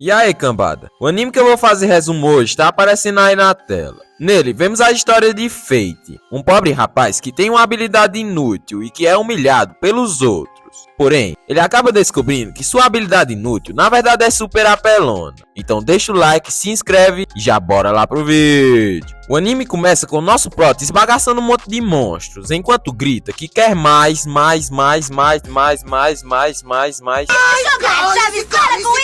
E aí, cambada? O anime que eu vou fazer resumo hoje tá aparecendo aí na tela. Nele, vemos a história de Fate, um pobre rapaz que tem uma habilidade inútil e que é humilhado pelos outros. Porém, ele acaba descobrindo que sua habilidade inútil na verdade é super apelona. Então deixa o like, se inscreve e já bora lá pro vídeo. O anime começa com o nosso prota esbagaçando um monte de monstros, enquanto grita que quer mais. Ai,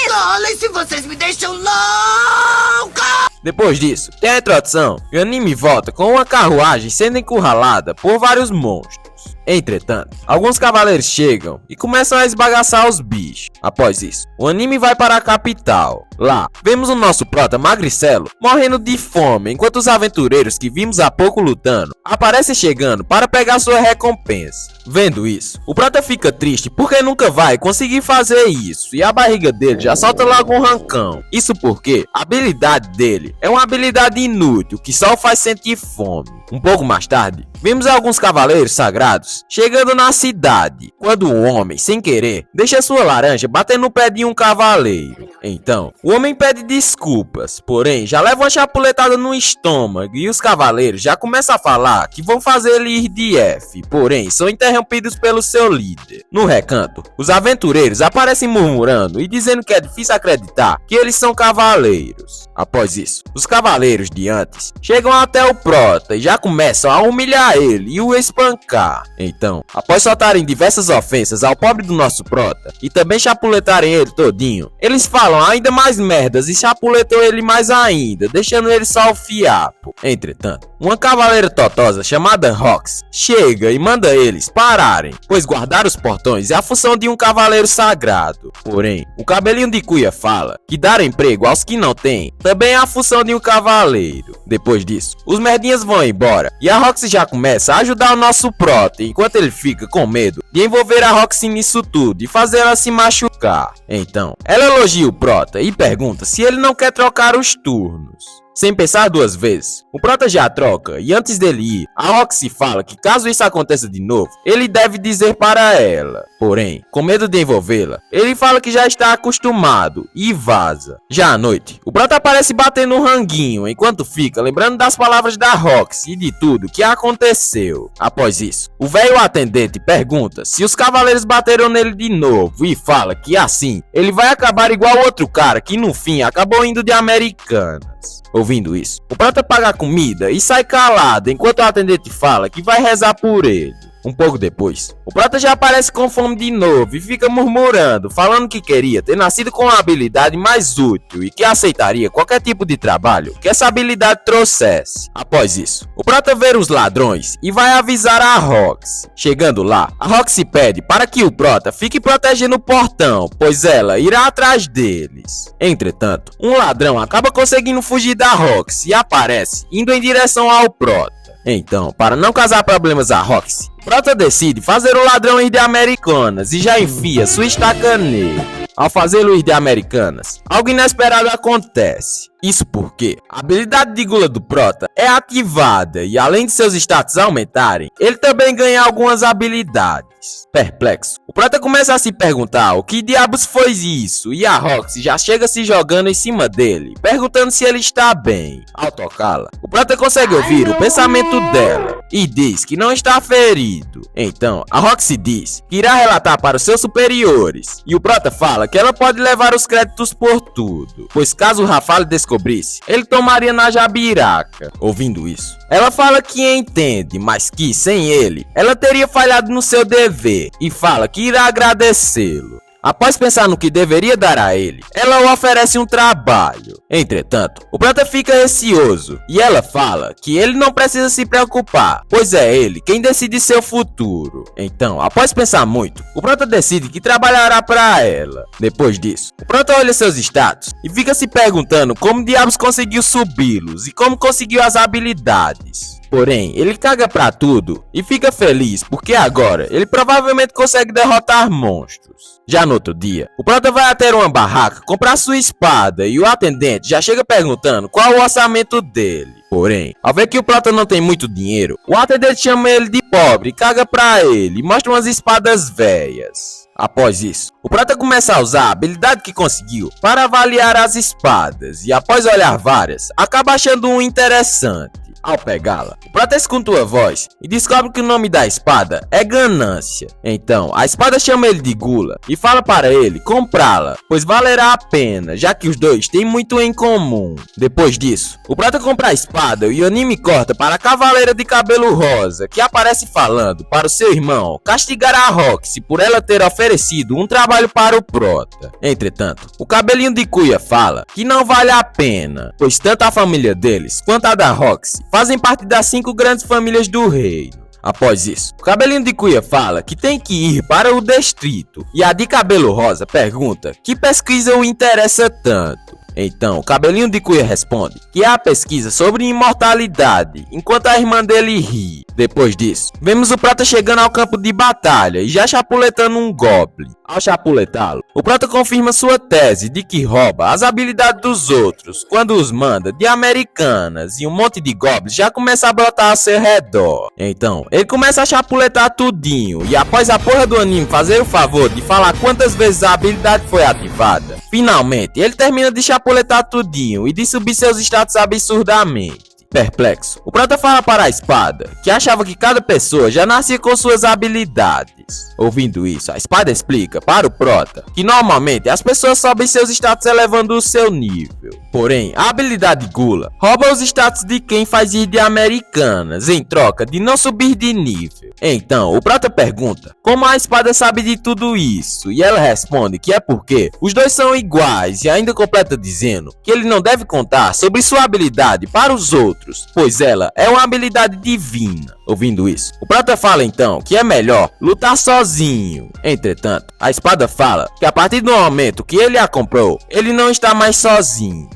calem-se, vocês me deixam louca! Depois disso, tem a introdução e o anime volta com uma carruagem sendo encurralada por vários monstros. Entretanto, alguns cavaleiros chegam e começam a esbagaçar os bichos. Após isso, o anime vai para a capital. Lá, vemos o nosso prota magricelo morrendo de fome, enquanto os aventureiros que vimos há pouco lutando aparecem chegando para pegar sua recompensa. Vendo isso, o prota fica triste porque nunca vai conseguir fazer isso e a barriga dele já solta logo um rancão. Isso porque a habilidade dele é uma habilidade inútil que só o faz sentir fome. Um pouco mais tarde, vimos alguns cavaleiros sagrados chegando na cidade, quando um homem, sem querer, deixa sua laranja bater no pé de um cavaleiro. Então, o homem pede desculpas, porém já leva uma chapuletada no estômago e os cavaleiros já começam a falar que vão fazer ele ir de F, porém são interrompidos pelo seu líder. No recanto, os aventureiros aparecem murmurando e dizendo que é difícil acreditar que eles são cavaleiros. Após isso, os cavaleiros de antes chegam até o prota e já começam a humilhar ele e o espancar. Então, após soltarem diversas ofensas ao pobre do nosso prota e também chapuletarem ele todinho, eles falam ainda mais merdas e chapuletam ele mais ainda, deixando ele só o fiapo. Entretanto, uma cavaleira totosa chamada Rox chega e manda eles pararem, pois guardar os portões é a função de um cavaleiro sagrado. Porém, o cabelinho de cuia fala que dar emprego aos que não têm também é a função de um cavaleiro. Depois disso, os merdinhas vão embora e a Rox já começa a ajudar o nosso prota, enquanto ele fica com medo de envolver a Rox nisso tudo e fazer ela se machucar. Então, ela elogia o prota e pergunta se ele não quer trocar os turnos. Sem pensar duas vezes, o prota já troca e antes dele ir, a Roxy fala que caso isso aconteça de novo, ele deve dizer para ela. Porém, com medo de envolvê-la, ele fala que já está acostumado e vaza. Já à noite, o prota aparece batendo um ranguinho enquanto fica lembrando das palavras da Roxy e de tudo que aconteceu. Após isso, o velho atendente pergunta se os cavaleiros bateram nele de novo e fala que assim, ele vai acabar igual outro cara que no fim acabou indo de Americanas. Ouvindo isso, o prota paga a comida e sai calado enquanto o atendente fala que vai rezar por ele. Um pouco depois, o prota já aparece com fome de novo e fica murmurando, falando que queria ter nascido com uma habilidade mais útil e que aceitaria qualquer tipo de trabalho que essa habilidade trouxesse. Após isso, o prota vê os ladrões e vai avisar a Rox. Chegando lá, a Rox pede para que o prota fique protegendo o portão, pois ela irá atrás deles. Entretanto, um ladrão acaba conseguindo fugir da Rox e aparece indo em direção ao prota. Então, para não causar problemas a Roxy, Prota decide fazer o ladrão ir de Americanas e já enfia sua estaca nele. Ao fazê-lo ir de Americanas, algo inesperado acontece. Isso porque a habilidade de gula do Prota é ativada e além de seus status aumentarem, ele também ganha algumas habilidades. Perplexo, o Prota começa a se perguntar o que diabos foi isso e a Roxy já chega se jogando em cima dele, perguntando se ele está bem. Ao tocá-la, o Prota consegue ouvir o pensamento dela e diz que não está ferido. Então, a Roxy diz que irá relatar para os seus superiores e o Prota fala que ela pode levar os créditos por tudo, pois caso o Rafale descobrisse, ele tomaria na jabiraca. Ouvindo isso, ela fala que entende, mas que sem ele, ela teria falhado no seu dever e fala que irá agradecê-lo. Após pensar no que deveria dar a ele, ela o oferece um trabalho. Entretanto, o Prota fica receoso e ela fala que ele não precisa se preocupar, pois é ele quem decide seu futuro. Então, após pensar muito, o Prota decide que trabalhará para ela. Depois disso, o Prota olha seus status e fica se perguntando como diabos conseguiu subi-los e como conseguiu as habilidades. Porém, ele caga pra tudo e fica feliz porque agora ele provavelmente consegue derrotar monstros. Já no outro dia, o Prota vai até uma barraca comprar sua espada e o atendente já chega perguntando qual o orçamento dele. Porém, ao ver que o Prota não tem muito dinheiro, o atendente chama ele de pobre, caga pra ele e mostra umas espadas velhas. Após isso, o Prota começa a usar a habilidade que conseguiu para avaliar as espadas e após olhar várias, acaba achando um interessante. Ao pegá-la, o Prota escuta uma voz e descobre que o nome da espada é Ganância. Então, a espada chama ele de Gula e fala para ele comprá-la, pois valerá a pena, já que os dois têm muito em comum. Depois disso, o Prota compra a espada e o anime corta para a Cavaleira de Cabelo Rosa, que aparece falando para o seu irmão castigar a Roxy por ela ter oferecido um trabalho para o Prota. Entretanto, o Cabelinho de Cuia fala que não vale a pena, pois tanto a família deles quanto a da Roxy fazem parte das 5 grandes famílias do reino. Após isso, o Cabelinho de Cuia fala que tem que ir para o distrito e a de Cabelo Rosa pergunta que pesquisa o interessa tanto. Então, o Cabelinho de Cuia responde que é a pesquisa sobre imortalidade, enquanto a irmã dele ri. Depois disso, vemos o Prota chegando ao campo de batalha e já chapuletando um Goblin. Ao chapuletá-lo, o Prota confirma sua tese de que rouba as habilidades dos outros quando os manda de Americanas e um monte de Goblins já começa a brotar ao seu redor. Então, ele começa a chapuletar tudinho e após a porra do anime fazer o favor de falar quantas vezes a habilidade foi ativada, finalmente ele termina de chapuletar tudinho e de subir seus status absurdamente. Perplexo, o Prota fala para a espada que achava que cada pessoa já nascia com suas habilidades. Ouvindo isso, a espada explica para o Prota que normalmente as pessoas sobem seus status elevando o seu nível. Porém, a habilidade Gula rouba os status de quem faz ir de Americanas em troca de não subir de nível. Então, o Prota pergunta como a espada sabe de tudo isso e ela responde que é porque os dois são iguais e ainda completa dizendo que ele não deve contar sobre sua habilidade para os outros, pois ela é uma habilidade divina. Ouvindo isso, o Prota fala então que é melhor lutar sozinho. Entretanto, a espada fala que a partir do momento que ele a comprou, ele não está mais sozinho.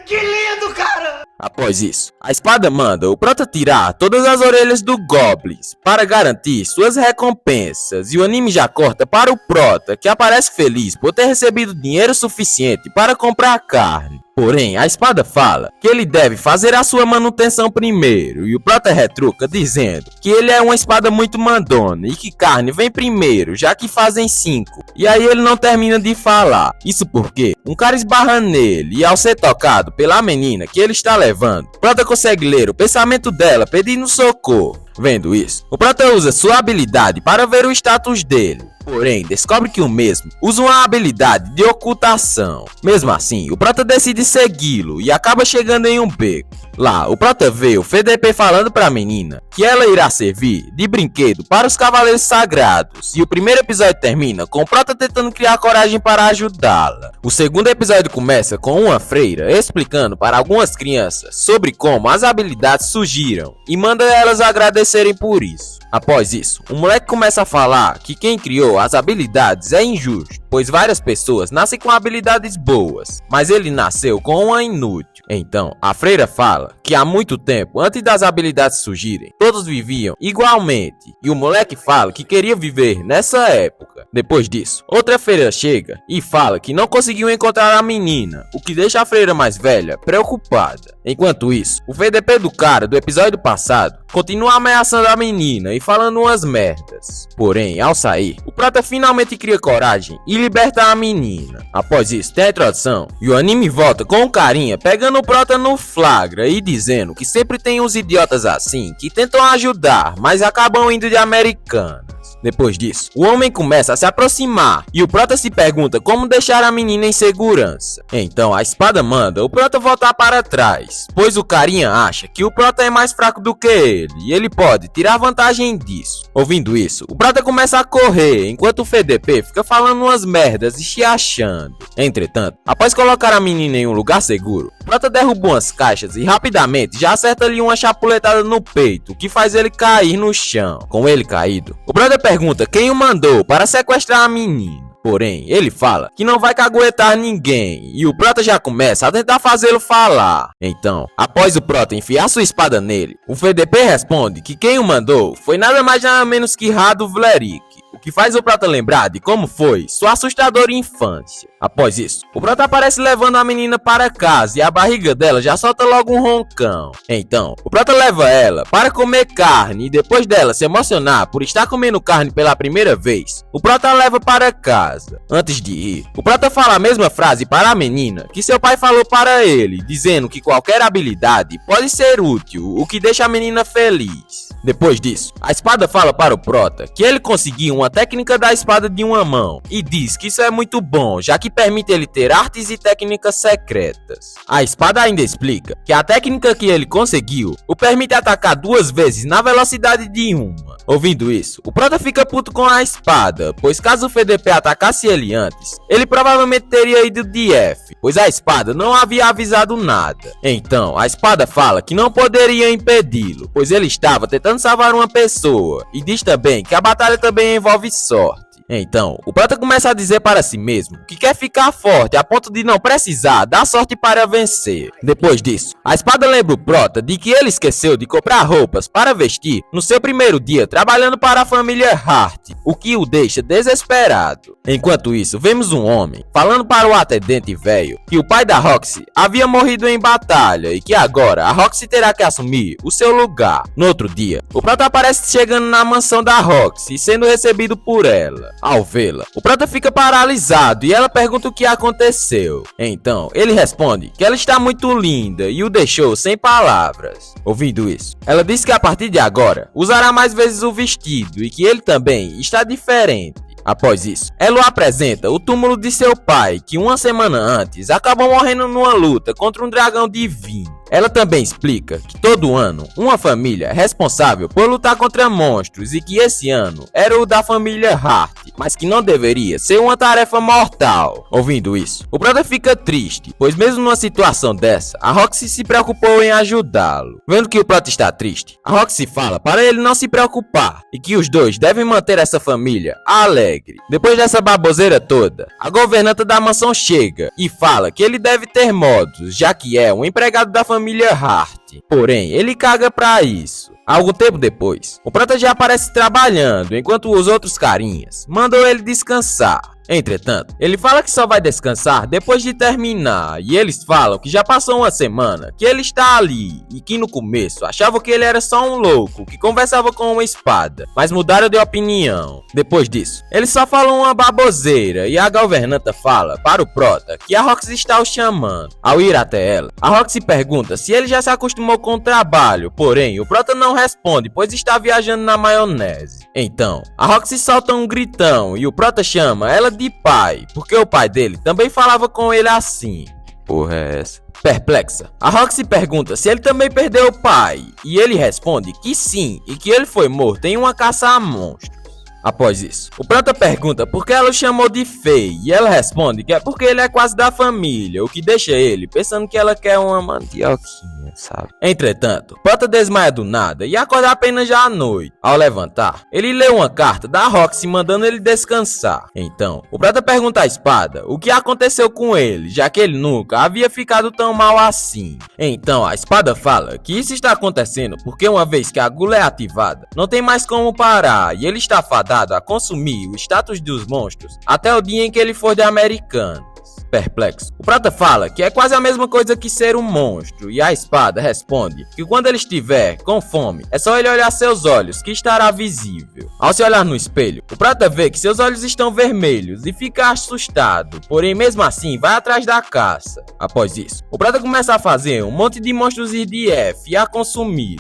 Que lindo, cara! Após isso, a espada manda o Prota tirar todas as orelhas do Goblins para garantir suas recompensas e o anime já corta para o Prota, que aparece feliz por ter recebido dinheiro suficiente para comprar carne. Porém, a espada fala que ele deve fazer a sua manutenção primeiro e o Prota retruca dizendo que ele é uma espada muito mandona e que carne vem primeiro, já que fazem 5. E aí ele não termina de falar. Isso porque um cara esbarra nele e ao ser tocado pela menina que ele está levando, Prota consegue ler o pensamento dela pedindo socorro. Vendo isso, o Prota usa sua habilidade para ver o status dele. Porém, descobre que o mesmo usa uma habilidade de ocultação. Mesmo assim, o Prota decide segui-lo e acaba chegando em um beco. Lá, o Prota vê o FDP falando para a menina que ela irá servir de brinquedo para os Cavaleiros Sagrados. E o primeiro episódio termina com o Prota tentando criar coragem para ajudá-la. O segundo episódio começa com uma freira explicando para algumas crianças sobre como as habilidades surgiram e manda elas agradecerem por isso. Após isso, o moleque começa a falar que quem criou as habilidades é injusto, pois várias pessoas nascem com habilidades boas, mas ele nasceu com uma inútil. Então, a freira fala que há muito tempo, antes das habilidades surgirem, todos viviam igualmente, e o moleque fala que queria viver nessa época. Depois disso, outra freira chega e fala que não conseguiu encontrar a menina, o que deixa a freira mais velha preocupada. Enquanto isso, o VDP do cara do episódio passado continua ameaçando a menina e falando umas merdas. Porém, ao sair, o Prota finalmente cria coragem e liberta a menina. Após isso, tem a introdução e o anime volta com o carinha pegando o Prota no flagra e dizendo que sempre tem uns idiotas assim que tentam ajudar, mas acabam indo de Americanas. Depois disso, o homem começa a se aproximar e o Prota se pergunta como deixar a menina em segurança. Então a espada manda o Prota voltar para trás, pois o carinha acha que o Prota é mais fraco do que ele e ele pode tirar vantagem disso. Ouvindo isso, o Prota começa a correr enquanto o FDP fica falando umas merdas e se achando. Entretanto, após colocar a menina em um lugar seguro, o Prota derruba umas caixas e rapidamente já acerta-lhe uma chapuletada no peito, que faz ele cair no chão. Com ele caído, o Prota pergunta quem o mandou para sequestrar a menina. Porém, ele fala que não vai caguetar ninguém e o Prota já começa a tentar fazê-lo falar. Então, após o Prota enfiar sua espada nele, o FDP responde que quem o mandou foi nada mais nada menos que Rado Vlerik, o que faz o Prota lembrar de como foi sua assustadora infância. Após isso, o Prota aparece levando a menina para casa e a barriga dela já solta logo um roncão. Então, o Prota leva ela para comer carne e depois dela se emocionar por estar comendo carne pela primeira vez, o Prota a leva para casa. Antes de ir, o Prota fala a mesma frase para a menina que seu pai falou para ele, dizendo que qualquer habilidade pode ser útil, o que deixa a menina feliz. Depois disso, a espada fala para o Prota que ele conseguiu uma técnica da espada de uma mão e diz que isso é muito bom, já que permite ele ter artes e técnicas secretas. A espada ainda explica que a técnica que ele conseguiu o permite atacar 2 vezes na velocidade de uma. Ouvindo isso, o Prota fica puto com a espada, pois caso o FDP atacasse ele antes, ele provavelmente teria ido de F, pois a espada não havia avisado nada. Então, a espada fala que não poderia impedi-lo, pois ele estava tentando salvar uma pessoa, e diz também que a batalha também envolve sorte. Então, o Prota começa a dizer para si mesmo que quer ficar forte a ponto de não precisar dar sorte para vencer. Depois disso, a espada lembra o Prota de que ele esqueceu de comprar roupas para vestir no seu primeiro dia trabalhando para a família Hart, o que o deixa desesperado. Enquanto isso, vemos um homem falando para o atendente velho que o pai da Roxy havia morrido em batalha e que agora a Roxy terá que assumir o seu lugar. No outro dia, o Prota aparece chegando na mansão da Roxy e sendo recebido por ela. Ao vê-la, o Prota fica paralisado e ela pergunta o que aconteceu. Então, ele responde que ela está muito linda e o deixou sem palavras. Ouvindo isso, ela diz que a partir de agora usará mais vezes o vestido e que ele também está diferente. Após isso, ela apresenta o túmulo de seu pai, que uma semana antes acabou morrendo numa luta contra um dragão divino. Ela também explica que todo ano, uma família é responsável por lutar contra monstros e que esse ano era o da família Hart, mas que não deveria ser uma tarefa mortal. Ouvindo isso, o Prota fica triste, pois mesmo numa situação dessa, a Roxy se preocupou em ajudá-lo. Vendo que o Prota está triste, a Roxy fala para ele não se preocupar e que os dois devem manter essa família alegre. Depois dessa baboseira toda, a governanta da mansão chega e fala que ele deve ter modos, já que é um empregado da família Hart. Porém, ele caga pra isso. Algum tempo depois, o Prota já aparece trabalhando, enquanto os outros carinhas mandam ele descansar. Entretanto, ele fala que só vai descansar depois de terminar, e eles falam que já passou uma semana que ele está ali, e que no começo achavam que ele era só um louco que conversava com uma espada, mas mudaram de opinião. Depois disso, eles só falam uma baboseira, e a governanta fala para o Prota que a Roxy está o chamando. Ao ir até ela, a Roxy pergunta se ele já se acostumou com o trabalho, porém o Prota não responde, pois está viajando na maionese. Então, a Roxy solta um gritão, e o Prota chama ela de pai, porque o pai dele também falava com ele assim. Porra é essa? Perplexa, a Roxy pergunta se ele também perdeu o pai, e ele responde que sim, e que ele foi morto em uma caça a monstros. Após isso, o Prota pergunta por que ela o chamou de feio, e ela responde que é porque ele é quase da família, o que deixa ele pensando que ela quer uma mandioquinha, sabe? Entretanto, o Prota desmaia do nada e acorda apenas já à noite. Ao levantar, ele lê uma carta da Roxy mandando ele descansar. Então, o Prota pergunta à espada o que aconteceu com ele, já que ele nunca havia ficado tão mal assim. Então, a espada fala que isso está acontecendo porque uma vez que a gula é ativada, não tem mais como parar, e ele está fadado a consumir o status dos monstros até o dia em que ele for de Americanos. Perplexo, o Prota fala que é quase a mesma coisa que ser um monstro, e a espada responde que quando ele estiver com fome, é só ele olhar seus olhos que estará visível. Ao se olhar no espelho, o Prota vê que seus olhos estão vermelhos e fica assustado, porém mesmo assim vai atrás da caça. Após isso, o Prota começa a fazer um monte de monstros IDF e a consumir.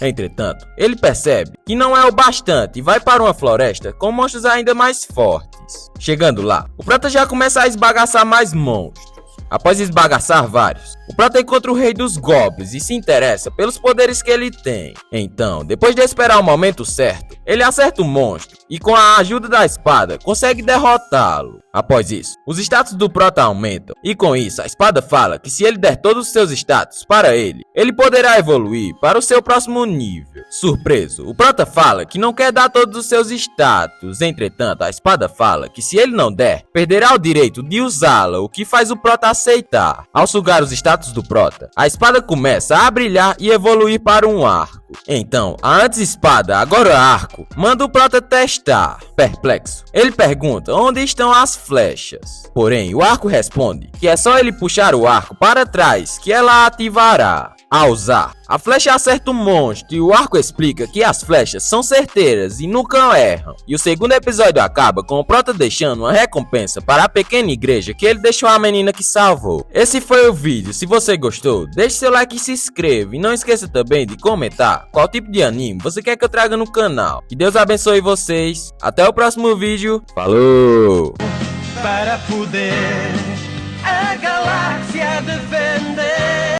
Entretanto, ele percebe que não é o bastante e vai para uma floresta com monstros ainda mais fortes. Chegando lá, o Prota já começa a esbagaçar mais monstros. Após esbagaçar vários, o Prota encontra o rei dos goblins e se interessa pelos poderes que ele tem. Então, depois de esperar o momento certo, ele acerta o monstro e com a ajuda da espada consegue derrotá-lo. Após isso, os status do Prota aumentam e com isso a espada fala que se ele der todos os seus status para ele, ele poderá evoluir para o seu próximo nível. Surpreso, o Prota fala que não quer dar todos os seus status, entretanto a espada fala que se ele não der, perderá o direito de usá-la, o que faz o Prota aceitar. Ao sugar os status do Prota, a espada começa a brilhar e evoluir para um arco. Então, a antes espada, agora arco, manda o prota testar. Perplexo, ele pergunta onde estão as flechas. Porém, o arco responde que é só ele puxar o arco para trás que ela ativará. Ao usar, a flecha acerta o monstro e o arco explica que as flechas são certeiras e nunca erram. E o segundo episódio acaba com o prota deixando uma recompensa para a pequena igreja que ele deixou a menina que salvou. Esse foi o vídeo. Se você gostou, deixe seu like e se inscreva. E não esqueça também de comentar qual tipo de anime você quer que eu traga no canal. Que Deus abençoe vocês. Até o próximo vídeo. Falou! Para poder a galáxia defender.